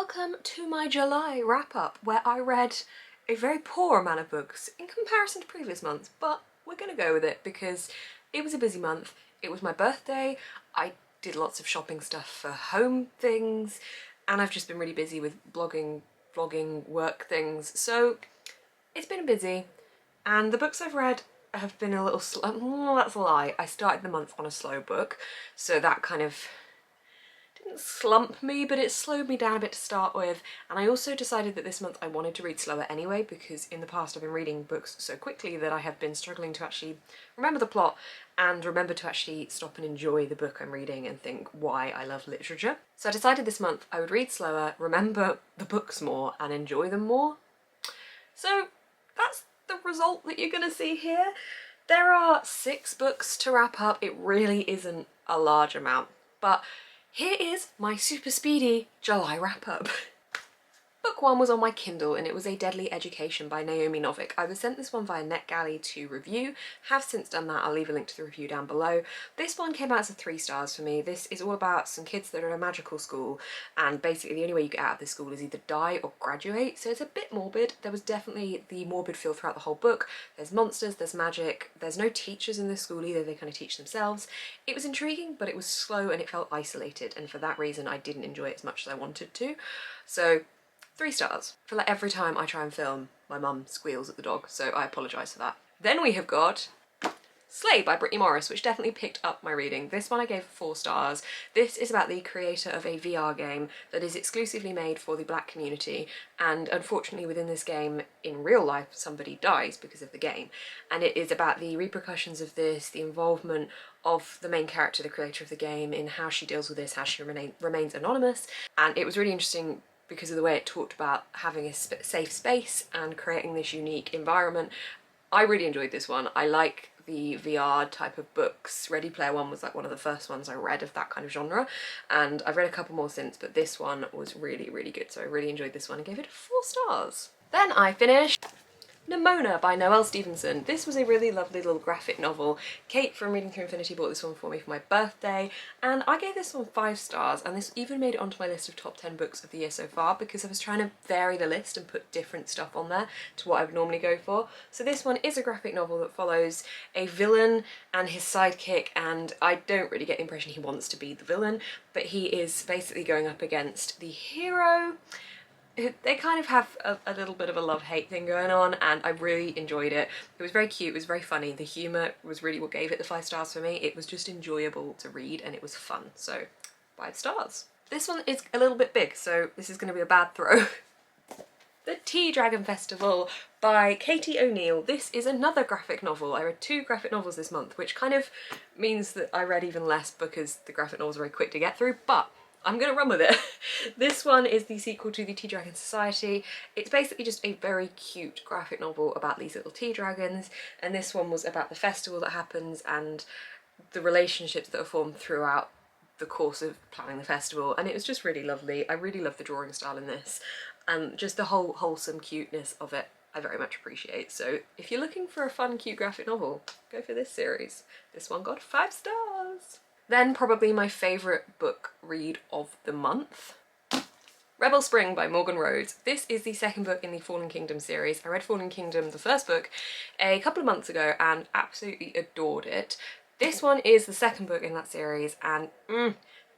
welcome to my July wrap-up where I read a very poor amount of books in comparison to previous months, but we're gonna go with it because it was a busy month. It was my birthday, I did lots of shopping stuff for home things, and I've just been really busy with blogging, vlogging, work things, so it's been busy. And the books I've read have been a little slow. Well, that's a lie. I started the month on a slow book, so that kind of didn't slump me, but it slowed me down a bit to start with. And I also decided that this month I wanted to read slower anyway, because in the past I've been reading books so quickly that I have been struggling to actually remember the plot and remember to actually stop and enjoy the book I'm reading and think why I love literature. So I decided this month I would read slower, remember the books more, and enjoy them more. So that's the result that you're gonna see here. There are 6 books to wrap up. It really isn't a large amount, but here is my super speedy July wrap-up. Book 1 was on my Kindle and it was A Deadly Education by Naomi Novik. I was sent this one via NetGalley to review, have since done that. I'll leave a link to the review down below. This one came out as a 3 stars for me. This is all about some kids that are in a magical school, and basically the only way you get out of this school is either die or graduate, so it's a bit morbid. There was definitely the morbid feel throughout the whole book. There's monsters, there's magic, there's no teachers in this school either, they kind of teach themselves. It was intriguing, but it was slow and it felt isolated, and for that reason I didn't enjoy it as much as I wanted to. So 3 stars. I feel like every time I try and film, my mum squeals at the dog, so I apologise for that. Then we have got Slay by Brittany Morris, which definitely picked up my reading. This one I gave 4 stars. This is about the creator of a VR game that is exclusively made for the Black community, and unfortunately within this game, in real life, somebody dies because of the game. And it is about the repercussions of this, the involvement of the main character, the creator of the game, in how she deals with this, how she remains anonymous. And it was really interesting because of the way it talked about having a safe space and creating this unique environment. I really enjoyed this one. I like the VR type of books. Ready Player One was like one of the first ones I read of that kind of genre, and I've read a couple more since, but this one was really, really good, so I really enjoyed this one and gave it 4 stars. Then I finished Nimona by Noelle Stevenson. This was a really lovely little graphic novel. Kate from Reading Through Infinity bought this one for me for my birthday, and I gave this one 5 stars, and this even made it onto my list of top 10 books of the year so far because I was trying to vary the list and put different stuff on there to what I would normally go for. So this one is a graphic novel that follows a villain and his sidekick, and I don't really get the impression he wants to be the villain, but he is basically going up against the hero. They kind of have a little bit of a love-hate thing going on, and I really enjoyed it. It was very cute, it was very funny, the humour was really what gave it the 5 stars for me. It was just enjoyable to read and it was fun, so 5 stars. This one is a little bit big, so this is going to be a bad throw. The Tea Dragon Festival by Katie O'Neill. This is another graphic novel. I read 2 graphic novels this month, which kind of means that I read even less because the graphic novels are very quick to get through, but I'm gonna run with it. This one is the sequel to the Tea Dragon Society. It's basically just a very cute graphic novel about these little tea dragons, and this one was about the festival that happens and the relationships that are formed throughout the course of planning the festival, and it was just really lovely. I really love the drawing style in this, and just the whole wholesome cuteness of it I very much appreciate. So if you're looking for a fun, cute graphic novel, go for this series. This one got 5 stars. Then probably my favourite book read of the month, Rebel Spring by Morgan Rhodes. This is the 2nd book in the Fallen Kingdom series. I read Fallen Kingdom, the 1st book, a couple of months ago and absolutely adored it. This one is the 2nd book in that series, and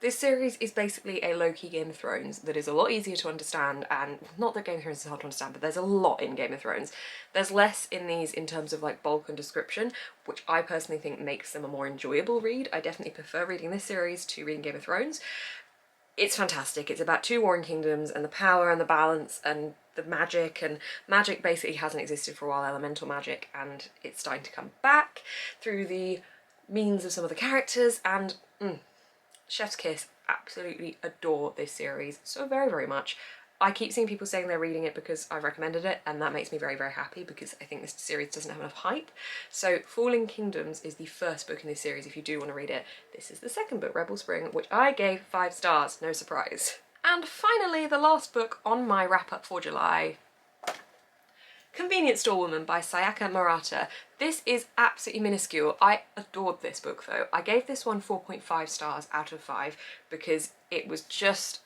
this series is basically a low-key Game of Thrones that is a lot easier to understand, and not that Game of Thrones is hard to understand, but there's a lot in Game of Thrones. There's less in these in terms of like bulk and description, which I personally think makes them a more enjoyable read. I definitely prefer reading this series to reading Game of Thrones. It's fantastic. It's about 2 warring kingdoms and the power and the balance and the magic, and magic basically hasn't existed for a while, elemental magic, and it's starting to come back through the means of some of the characters, and chef's kiss. Absolutely adore this series so very, very much. I keep seeing people saying they're reading it because I've recommended it, and that makes me very, very happy because I think this series doesn't have enough hype. So Falling Kingdoms is the 1st book in this series if you do want to read it. This is the 2nd book, Rebel Spring, which I gave 5 stars, no surprise. And finally, the last book on my wrap-up for July, Convenience Store Woman by Sayaka Murata. This is absolutely minuscule. I adored this book though. I gave this one 4.5 stars out of 5 because it was just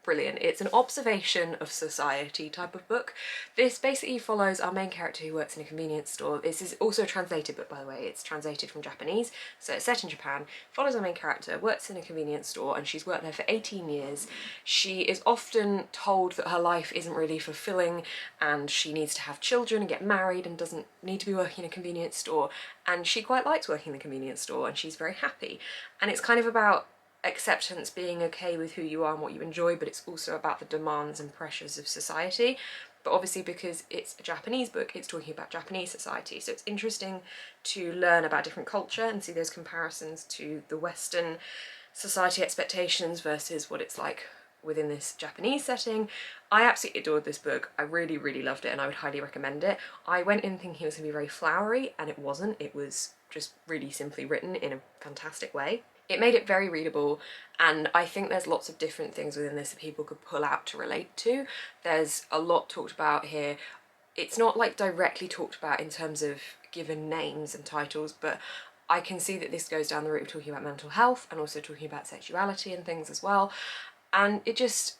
brilliant. It's an observation of society type of book. This basically follows our main character who works in a convenience store. This is also a translated book, by the way. It's translated from Japanese, so it's set in Japan. Follows our main character, works in a convenience store, and she's worked there for 18 years. She is often told that her life isn't really fulfilling and she needs to have children and get married and doesn't need to be working in a convenience store, and she quite likes working in the convenience store and she's very happy. And it's kind of about acceptance, being okay with who you are and what you enjoy, but it's also about the demands and pressures of society. But obviously, because it's a Japanese book, it's talking about Japanese society, so it's interesting to learn about different culture and see those comparisons to the Western society expectations versus what it's like within this Japanese setting. I absolutely adored this book. I really, really loved it and I would highly recommend it. I went in thinking it was going to be very flowery, and it wasn't. It was just really simply written in a fantastic way. It made it very readable, and I think there's lots of different things within this that people could pull out to relate to. There's a lot talked about here. It's not like directly talked about in terms of given names and titles, but I can see that this goes down the route of talking about mental health and also talking about sexuality and things as well. And it's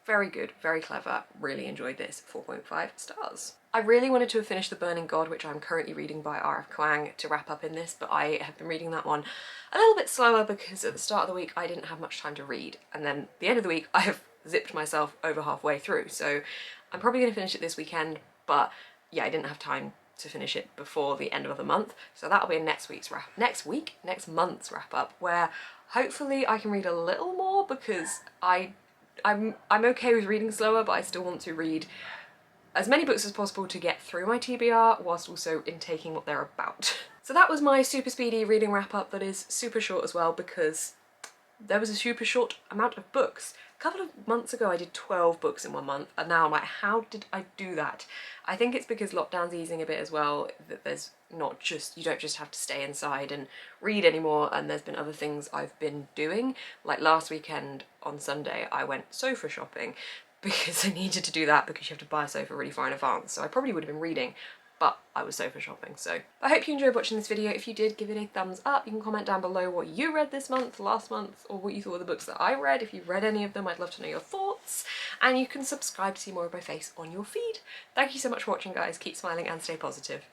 very good, very clever, really enjoyed this. 4.5 stars. I really wanted to have finished The Burning God, which I'm currently reading by R.F. Kuang, to wrap up in this, but I have been reading that one a little bit slower because at the start of the week I didn't have much time to read, and then at the end of the week I have zipped myself over halfway through, so I'm probably going to finish it this weekend, but yeah, I didn't have time to finish it before the end of the month, so that'll be next month's wrap up, where hopefully I can read a little more, because I'm okay with reading slower, but I still want to read as many books as possible to get through my TBR whilst also intaking what they're about. So that was my super speedy reading wrap up that is super short as well, because there was a super short amount of books. A couple of months ago I did 12 books in 1 month, and now I'm like, how did I do that? I think it's because lockdown's easing a bit as well, that there's not just, you don't just have to stay inside and read anymore, and there's been other things I've been doing. Like last weekend on Sunday I went sofa shopping because I needed to do that, because you have to buy a sofa really far in advance, so I probably would have been reading, but I was sofa shopping. So I hope you enjoyed watching this video. If you did, give it a thumbs up. You can comment down below what you read this month, last month, or what you thought of the books that I read. If you've read any of them, I'd love to know your thoughts, and you can subscribe to see more of my face on your feed. Thank you so much for watching, guys. Keep smiling and stay positive.